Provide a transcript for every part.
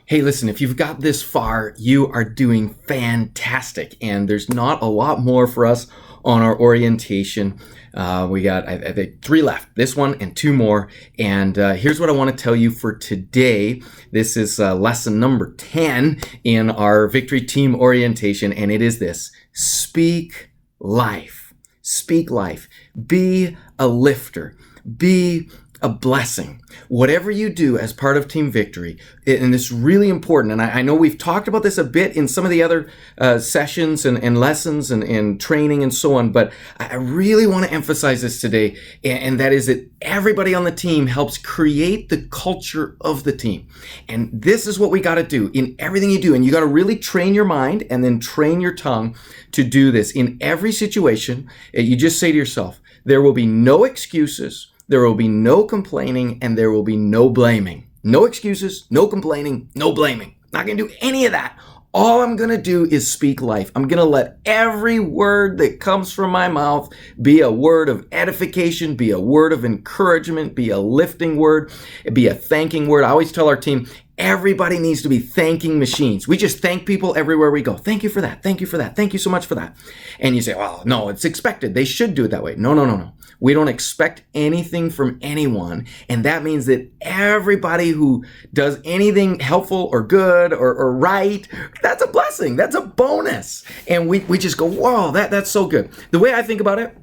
Hey, listen, if you've got this far, you are doing fantastic. And there's not a lot more for us on our orientation. We got, I think, 3 left, this one and 2 more. And here's what I want to tell you for today. This is lesson number 10 in our Victory Team orientation. And it is this: speak life. Speak life. Be a lifter. Be a blessing. Whatever you do as part of Team Victory, and it's really important, and I know we've talked about this a bit in some of the other sessions and lessons and training and so on, but I really want to emphasize this today, and that is that everybody on the team helps create the culture of the team. And this is what we got to do in everything you do, and you got to really train your mind and then train your tongue to do this. In every situation, you just say to yourself, there will be no excuses, there will be no complaining, and there will be no blaming. No excuses, no complaining, no blaming. Not going to do any of that. All I'm going to do is speak life. I'm going to let every word that comes from my mouth be a word of edification, be a word of encouragement, be a lifting word, be a thanking word. I always tell our team, everybody needs to be thanking machines. We just thank people everywhere we go. Thank you for that. Thank you for that. Thank you so much for that. And you say, well, no, it's expected. They should do it that way. No. We don't expect anything from anyone. And that means that everybody who does anything helpful or good or right, that's a blessing. That's a bonus. And we just go, whoa, that's so good. The way I think about it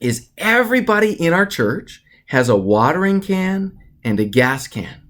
is everybody in our church has a watering can and a gas can.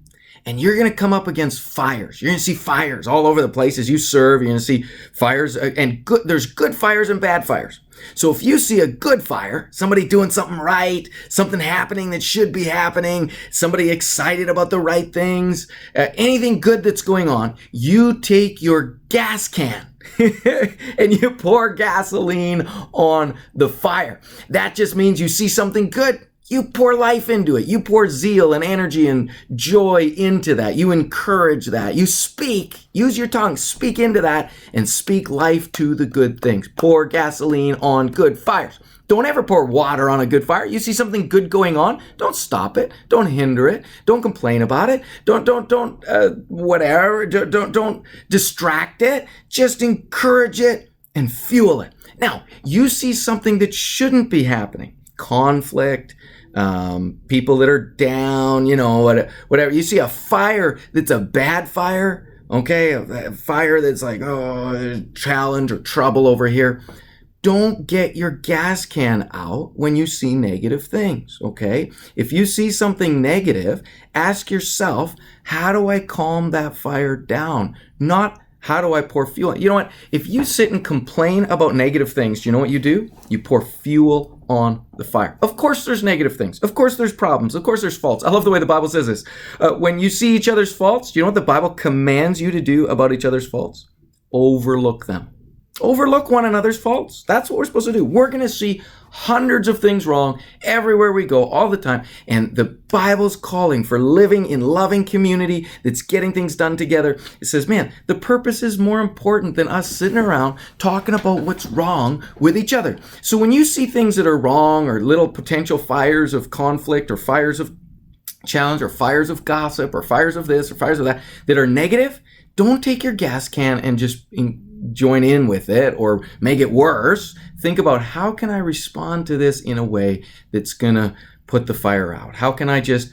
And you're going to come up against fires. You're going to see fires all over the place as you serve. You're going to see fires, and there's good fires and bad fires. So if you see a good fire, somebody doing something right, something happening that should be happening, somebody excited about the right things, anything good that's going on, you take your gas can and you pour gasoline on the fire. That just means you see something good, you pour life into it. You pour zeal and energy and joy into that. You encourage that. You speak, use your tongue, speak into that, and speak life to the good things. Pour gasoline on good fires. Don't ever pour water on a good fire. You see something good going on, don't stop it. Don't hinder it. Don't complain about it. Don't distract it. Just encourage it and fuel it. Now, you see something that shouldn't be happening. Conflict, people that are down, whatever. You see a fire that's a bad fire, okay? A fire that's like, there's challenge or trouble over here. Don't get your gas can out when you see negative things, okay? If you see something negative, ask yourself, how do I calm that fire down? Not how do I pour fuel? You know what? If you sit and complain about negative things, you know what you do? You pour fuel on the fire. Of course there's negative things. Of course there's problems. Of course there's faults. I love the way the Bible says this. When you see each other's faults, you know what the Bible commands you to do about each other's faults? Overlook them. Overlook one another's faults. That's what we're supposed to do. We're going to see hundreds of things wrong everywhere we go all the time. And the Bible's calling for living in loving community that's getting things done together. It says, man, the purpose is more important than us sitting around talking about what's wrong with each other. So when you see things that are wrong or little potential fires of conflict or fires of challenge or fires of gossip or fires of this or fires of that are negative, don't take your gas can and just join in with it or make it worse. Think about, how can I respond to this in a way that's going to put the fire out? How can I just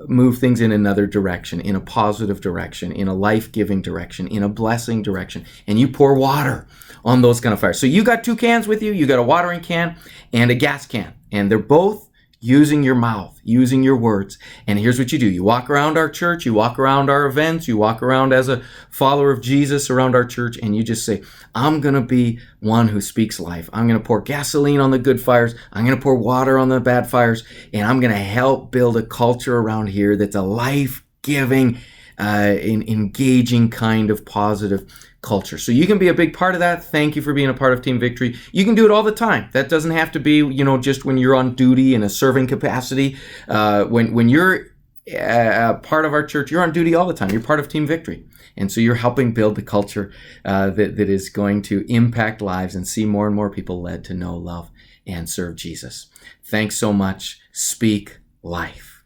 move things in another direction, in a positive direction, in a life-giving direction, in a blessing direction? And you pour water on those kind of fires. So you got 2 cans with you. You got a watering can and a gas can, and they're both using your mouth, using your words. And here's what you do. You walk around our church, you walk around our events, you walk around as a follower of Jesus around our church, and you just say, I'm going to be one who speaks life. I'm going to pour gasoline on the good fires. I'm going to pour water on the bad fires. And I'm going to help build a culture around here that's a life-giving, engaging kind of positive culture. So you can be a big part of that. Thank you for being a part of Team Victory. You can do it all the time. That doesn't have to be, just when you're on duty in a serving capacity. When you're part of our church, you're on duty all the time. You're part of Team Victory. And so you're helping build the culture that is going to impact lives and see more and more people led to know, love, and serve Jesus. Thanks so much. Speak life.